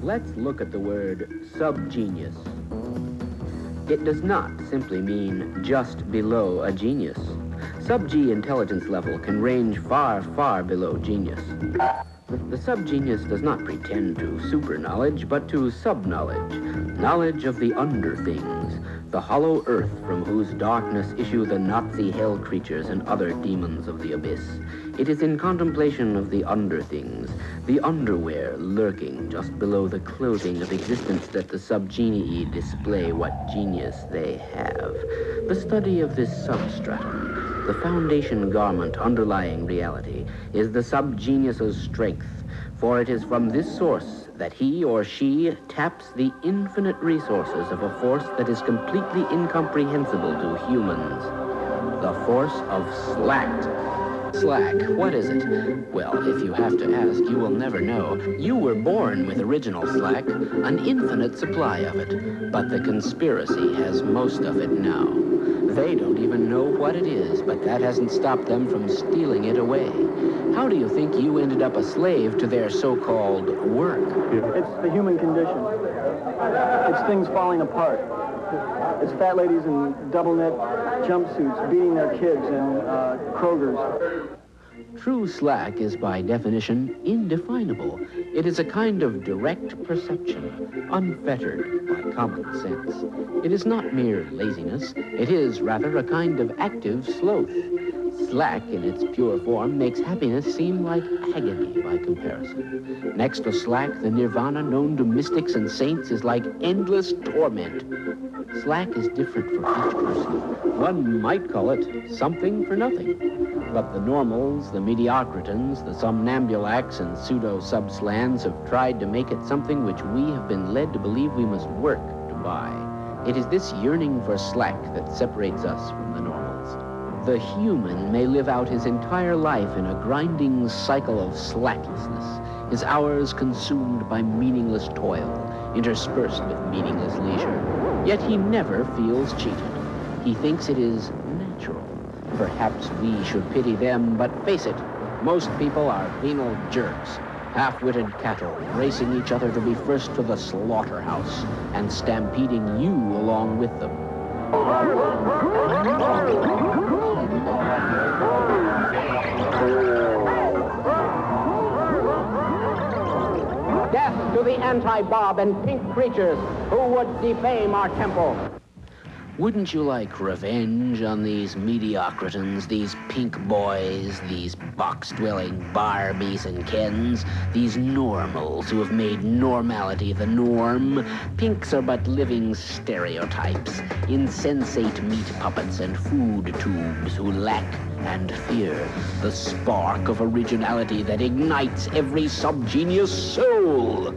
Let's look at the word subgenius. It does not simply mean just below a genius. Sub-G intelligence level can range far, far below genius. The subgenius does not pretend to super-knowledge, but to sub-knowledge, knowledge of the under-things, the hollow earth from whose darkness issue the Nazi hell creatures and other demons of the abyss. It is in contemplation of the under-things, the underwear lurking just below the clothing of existence that the subgenii display what genius they have. The study of this substratum, the foundation garment underlying reality, is the subgenius's strength, for it is from this source that he or she taps the infinite resources of a force that is completely incomprehensible to humans. The force of slack. Slack, what is it? Well, if you have to ask, you will never know. You were born with original slack, an infinite supply of it, but the conspiracy has most of it now. They don't even know what it is, but that hasn't stopped them from stealing it away. How do you think you ended up a slave to their so-called work? It's the human condition. It's things falling apart. It's fat ladies in double-knit jumpsuits beating their kids in Kroger's. True slack is by definition indefinable. It is a kind of direct perception, unfettered by common sense. It is not mere laziness. It is rather a kind of active sloth. Slack, in its pure form, makes happiness seem like agony by comparison. Next to slack, the nirvana known to mystics and saints is like endless torment. Slack is different for each person. One might call it something for nothing. But the normals, the mediocritans, the somnambulacs, and pseudo-subslans have tried to make it something which we have been led to believe we must work to buy. It is this yearning for slack that separates us from the normals. The human may live out his entire life in a grinding cycle of slacklessness, his hours consumed by meaningless toil, interspersed with meaningless leisure. Yet he never feels cheated. He thinks it is natural. Perhaps we should pity them, but face it, most people are venal jerks, half-witted cattle, racing each other to be first to the slaughterhouse and stampeding you along with them. Death to the anti-Bob and pink creatures who would defame our temple. Wouldn't you like revenge on these mediocritans, these pink boys, these box-dwelling Barbies and Kens, these normals who have made normality the norm? Pinks are but living stereotypes, insensate meat puppets and food tubes who lack and fear the spark of originality that ignites every subgenius soul.